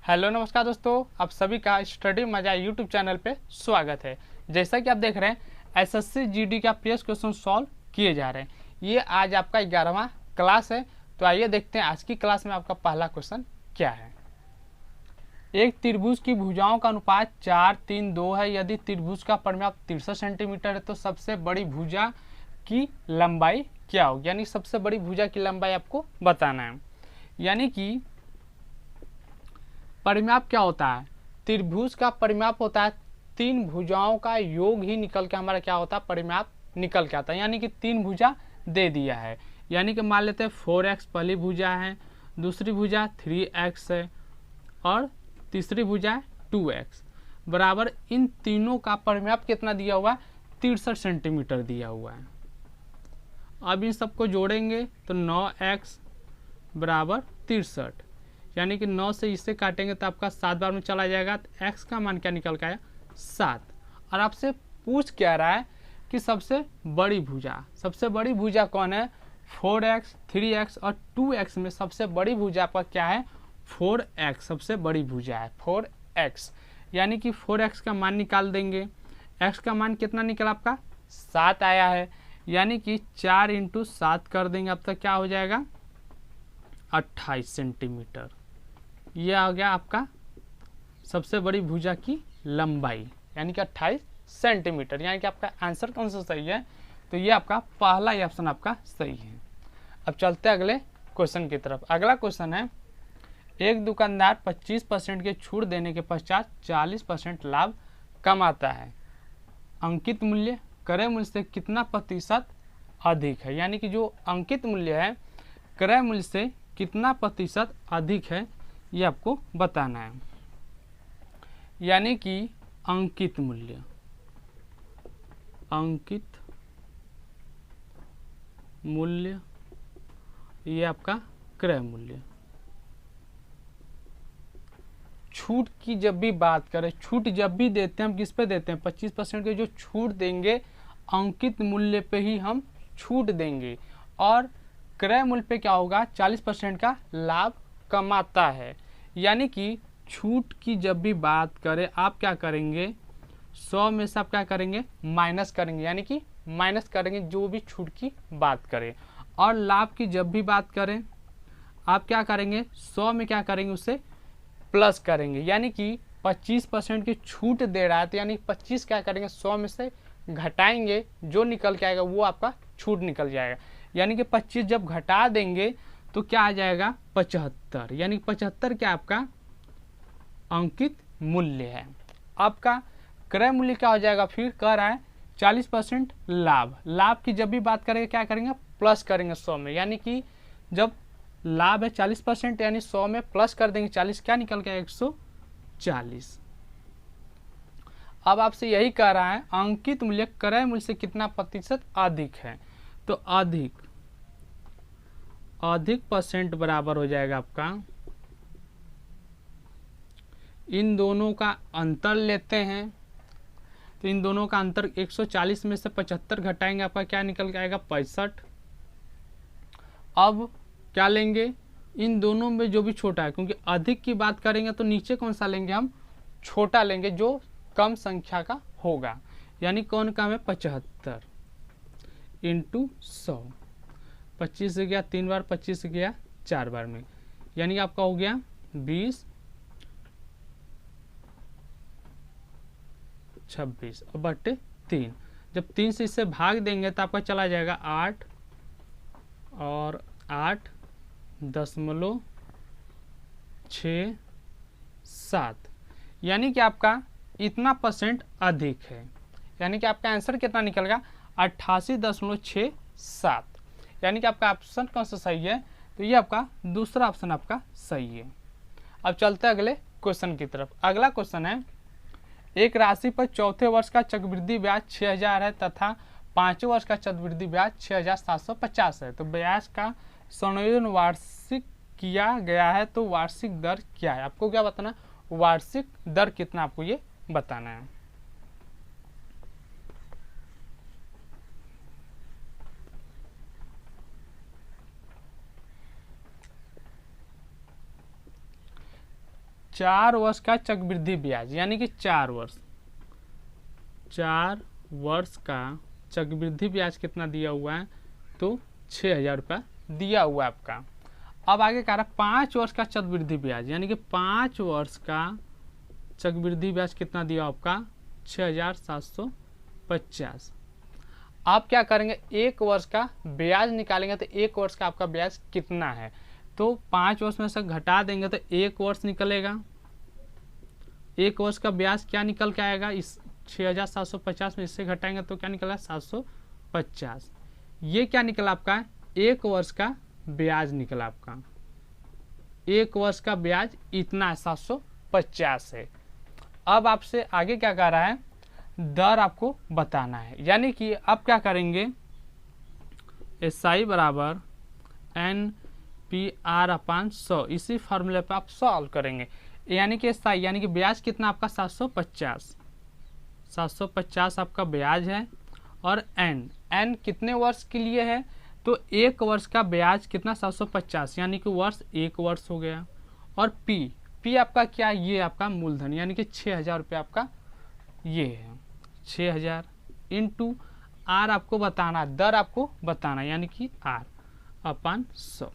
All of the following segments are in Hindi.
हेलो नमस्कार दोस्तों, आप सभी का स्टडी मजा यूट्यूब चैनल पे स्वागत है। जैसा कि आप देख रहे हैं एसएससी जीडी का प्रीवियस क्वेश्चन सॉल्व किए जा रहे हैं। ये आज आपका 11वां क्लास है। तो आइए देखते हैं आज की क्लास में आपका पहला क्वेश्चन क्या है। एक त्रिभुज की भुजाओं का अनुपात 4, 3, 2 है। यदि त्रिभुज का परिमाप 63 सेंटीमीटर है तो सबसे बड़ी भुजा की लंबाई क्या होगी। यानी सबसे बड़ी भुजा की लंबाई आपको बताना है। यानी कि परिमाप क्या होता है, त्रिभुज का परिमाप होता है तीन भुजाओं का योग ही निकल के हमारा क्या होता है, परिमाप निकल के आता है। यानी कि तीन भुजा दे दिया है। यानी कि मान लेते हैं 4x पहली भुजा है, दूसरी भुजा 3x है और तीसरी भुजा है 2x बराबर इन तीनों का परिमाप कितना दिया हुआ है, 63 सेंटीमीटर दिया हुआ है। अब इन सबको जोड़ेंगे तो 9x बराबर 63, यानी कि 9 से इसे काटेंगे तो आपका 7 बार में चला जाएगा। तो x का मान क्या निकल के आया, 7। और आपसे पूछ क्या रहा है कि सबसे बड़ी भुजा कौन है। 4x, 3x और 2x में सबसे बड़ी भुजा आपका क्या है, 4x सबसे बड़ी भुजा है 4x। यानी कि 4x का मान निकाल देंगे। x का मान कितना निकला आपका, 7 आया है। यानी कि 4 × 7 कर देंगे, अब तक क्या हो जाएगा 28 सेंटीमीटर। यह आ गया आपका सबसे बड़ी भुजा की लंबाई, यानी कि 28 सेंटीमीटर। यानी कि आपका आंसर कौन सा सही है, तो ये आपका पहला ही ऑप्शन आपका सही है। अब चलते हैं अगले क्वेश्चन की तरफ। अगला क्वेश्चन है, एक दुकानदार 25% के छूट देने के पश्चात 40% लाभ कमाता है। अंकित मूल्य क्रय मूल्य से कितना प्रतिशत अधिक है। यानी कि जो अंकित मूल्य है क्रय मूल्य से कितना प्रतिशत अधिक है, ये आपको बताना है। यानी कि अंकित मूल्य ये आपका क्रय मूल्य। छूट की जब भी बात करें, छूट जब भी देते हैं हम किस पे देते हैं, 25% के जो छूट देंगे अंकित मूल्य पे ही हम छूट देंगे। और क्रय मूल्य पे क्या होगा, 40% का लाभ कमाता है। यानी कि छूट की जब भी बात करें आप क्या करेंगे, 100 में से आप क्या करेंगे, माइनस करेंगे। यानी कि माइनस करेंगे जो भी छूट की बात करें। और लाभ की जब भी बात करें आप क्या करेंगे, 100 में क्या करेंगे, उसे प्लस करेंगे। यानी कि 25% की छूट दे रहा है तो यानी 25 क्या करेंगे, 100 में से घटाएंगे, जो निकल के आएगा वो आपका छूट निकल जाएगा। यानी कि 25 जब घटा देंगे तो क्या आ जाएगा, 75। यानी 75 क्या आपका अंकित मूल्य है। आपका क्रय मूल्य क्या हो जाएगा, फिर कह रहा है 40% लाभ। लाभ की जब भी बात करेंगे क्या करेंगे, प्लस करेंगे 100 में। यानी कि जब लाभ है 40% यानी 100 में प्लस कर देंगे 40, क्या निकल गया 140। अब आपसे यही कह रहा है अंकित मूल्य क्रय मूल्य से कितना प्रतिशत अधिक है। तो अधिक परसेंट बराबर हो जाएगा आपका, इन दोनों का अंतर लेते हैं। तो इन दोनों का अंतर 140 में से 75 घटाएंगे, आपका क्या निकल के आएगा, 65। अब क्या लेंगे, इन दोनों में जो भी छोटा है, क्योंकि अधिक की बात करेंगे तो नीचे कौन सा लेंगे, हम छोटा लेंगे जो कम संख्या का होगा। यानी कौन कम है, 75 × 100। 25 से गया 3 बार, 25 से गया 4 बार में, यानी आपका हो गया 20, 26 और बटे 3। जब 3 से इससे भाग देंगे तो आपका चला जाएगा 8 और 8.67। यानी कि आपका इतना परसेंट अधिक है। यानी कि आपका आंसर कितना निकलेगा, 88.67। यानी कि आपका ऑप्शन कौन सा सही है, तो ये आपका दूसरा ऑप्शन आपका सही है। अब चलते हैं अगले क्वेश्चन की तरफ। अगला क्वेश्चन है, एक राशि पर चौथे वर्ष का चक्रवृद्धि ब्याज 6000 है तथा पांचवें वर्ष का चक्रवृद्धि ब्याज 6750 है। तो ब्याज का संयोजन वार्षिक किया गया है, तो वार्षिक दर क्या है। आपको क्या बताना, वार्षिक दर कितना आपको ये बताना है। 4 वर्ष का चक्रवृद्धि ब्याज, यानी कि 4 वर्ष का चक्रवृद्धि ब्याज कितना दिया हुआ है, तो 6,000 रुपया दिया हुआ है आपका। अब आगे कह रहा है 5 वर्ष का चक्रवृद्धि ब्याज, यानी कि 5 वर्ष का चक्रवृद्धि ब्याज कितना दिया आपका, 6,750। आप क्या करेंगे, 1 वर्ष का ब्याज निकालेंगे तो 1 वर्ष का आपका ब्याज कितना है, तो 5 वर्ष में से घटा देंगे तो 1 वर्ष निकलेगा। 1 वर्ष का ब्याज क्या निकल के आएगा, इस 6,750 में इससे घटाएंगे तो क्या निकला, 750। ये क्या निकला आपका, 1 वर्ष का ब्याज निकला आपका। 1 वर्ष का ब्याज इतना 750 है। अब आपसे आगे क्या कह रहा है, दर आपको बताना है, यानी कि अब क्या करेंगे, SI बराबर NPR/100, इसी फॉर्मूले पे आप सॉल्व करेंगे। यानी कि SI यानी कि ब्याज कितना आपका 750 आपका ब्याज है, और N कितने वर्ष के लिए है, तो 1 वर्ष का ब्याज कितना 750, यानी कि वर्ष 1 वर्ष हो गया। और P आपका क्या, ये आपका मूलधन, यानी कि 6,000 रुपये आपका ये है, 6,000 इंटू R आपको बताना, दर आपको बताना, यानी कि R/100,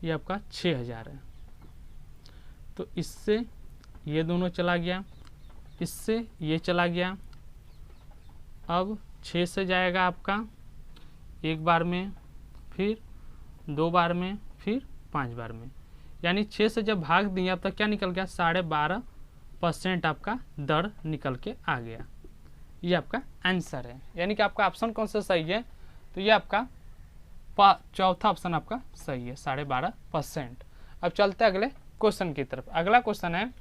ये आपका 6,000 है। तो इससे ये दोनों चला गया, इससे ये चला गया। अब 6 से जाएगा आपका 1 बार में, फिर 2 बार में, फिर 5 बार में, यानी 6 से जब भाग दिया तब क्या निकल गया, 12.5% आपका दर निकल के आ गया। ये आपका आंसर है, यानी कि आपका ऑप्शन कौन सा सही है, तो ये आपका चौथा ऑप्शन आपका सही है, 12.5%। अब चलते हैं अगले क्वेश्चन की तरफ। अगला क्वेश्चन है,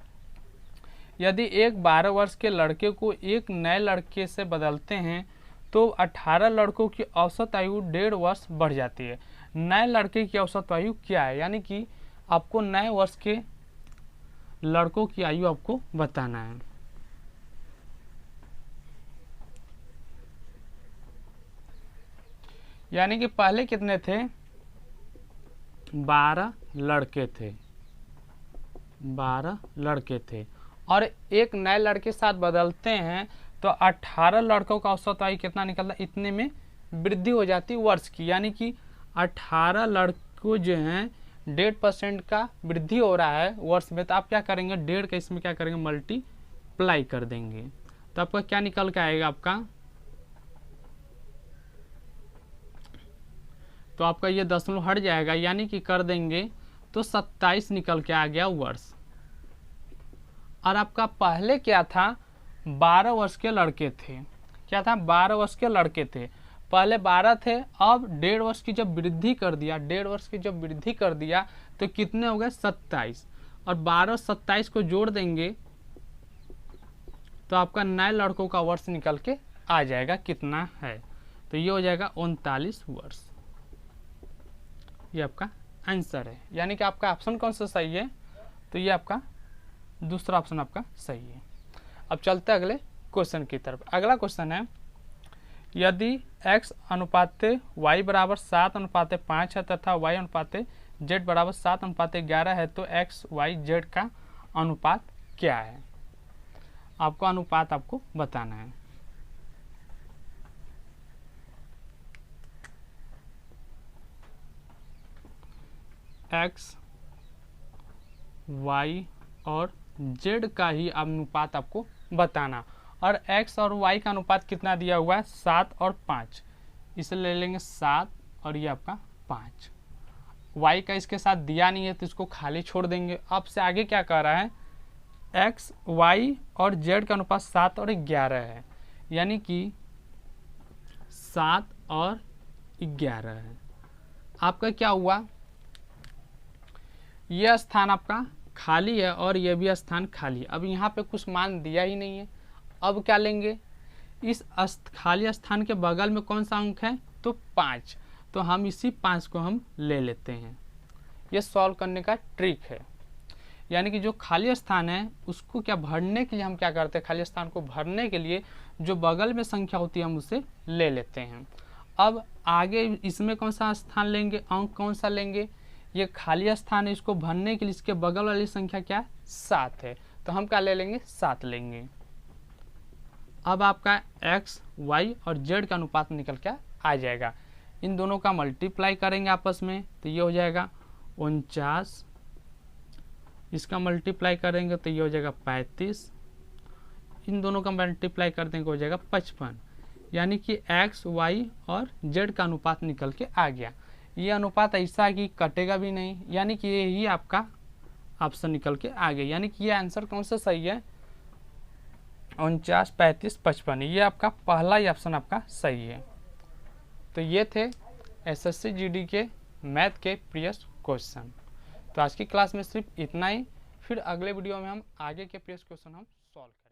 यदि एक 12 वर्ष के लड़के को एक नए लड़के से बदलते हैं तो 18 लड़कों की औसत आयु 1.5 वर्ष बढ़ जाती है। नए लड़के की औसत आयु क्या है, यानी कि आपको नए वर्ष के लड़कों की आयु आपको बताना है। यानी कि पहले कितने थे, 12 लड़के थे और एक नए लड़के साथ बदलते हैं तो 18 लड़कों का औसत आयु कितना निकलता है, इतने में वृद्धि हो जाती है वर्ष की। यानी कि 18 लड़कों जो हैं 1.5% का वृद्धि हो रहा है वर्ष में, तो आप क्या करेंगे, 1.5 का इसमें क्या करेंगे, मल्टीप्लाई कर देंगे, तो आपका क्या निकल के आएगा आपका, तो आपका ये दशमलव हट जाएगा, यानी कि कर देंगे तो 27 निकल के आ गया वर्ष। और आपका पहले क्या था, 12 वर्ष के लड़के थे, क्या था, 12 वर्ष के लड़के थे, पहले 12 थे, अब 1.5 वर्ष की जब वृद्धि कर दिया, 1.5 वर्ष की जब वृद्धि कर दिया तो कितने हो गए, 27, और 12 27 को जोड़ देंगे तो आपका नए लड़कों का वर्ष निकल के आ जाएगा, कितना है, तो ये हो जाएगा 39 वर्ष। ये आपका आंसर है, यानी कि आपका ऑप्शन कौन सा सही है, तो ये आपका दूसरा ऑप्शन आपका सही है। अब चलते हैं अगले क्वेश्चन की तरफ। अगला क्वेश्चन है, यदि x अनुपात y बराबर 7:5 है तथा y अनुपात z बराबर 7:11 है तो x y z का अनुपात क्या है, आपको अनुपात आपको बताना है। x y और z का ही अनुपात आपको बताना, और x और y का अनुपात कितना दिया हुआ है, 7 और 5, इसे ले लेंगे 7 और ये आपका 5। y का इसके साथ दिया नहीं है तो इसको खाली छोड़ देंगे। अब से आगे क्या कह रहा है, x y और z का अनुपात 7 और 11 है, यानी कि 7 और 11 है। आपका क्या हुआ, यह स्थान आपका खाली है और यह भी स्थान खाली है। अब यहाँ पे कुछ मान दिया ही नहीं है, अब क्या लेंगे, इस खाली स्थान के बगल में कौन सा अंक है, तो 5, तो हम इसी 5 को हम ले लेते हैं। ये सॉल्व करने का ट्रिक है, यानी कि जो खाली स्थान है उसको क्या भरने के लिए हम क्या करते हैं, खाली स्थान को भरने के लिए जो बगल में संख्या होती है हम उसे ले लेते हैं। अब आगे इसमें कौन सा स्थान लेंगे, अंक कौन सा लेंगे, ये खाली स्थान है, इसको भरने के लिए इसके बगल वाली संख्या क्या है 7 है, तो हम क्या ले लेंगे 7 लेंगे। अब आपका x, y और z का अनुपात निकल के आ जाएगा। इन दोनों का मल्टीप्लाई करेंगे आपस में तो ये हो जाएगा 49, इसका मल्टीप्लाई करेंगे तो ये हो जाएगा 35, इन दोनों का मल्टीप्लाई कर देंगे हो जाएगा 55। यानी कि x, y और z का अनुपात निकल के आ गया। ये अनुपात ऐसा है कि कटेगा भी नहीं, यानी कि यही आपका ऑप्शन निकल के आ गया। यानी कि ये आंसर कौन सा सही है 49, 35, 55, ये आपका पहला ही ऑप्शन आपका सही है। तो ये थे एसएससी जीडी के मैथ के प्रीवियस क्वेश्चन। तो आज की क्लास में सिर्फ इतना ही, फिर अगले वीडियो में हम आगे के प्रीवियस क्वेश्चन हम सॉल्व करेंगे।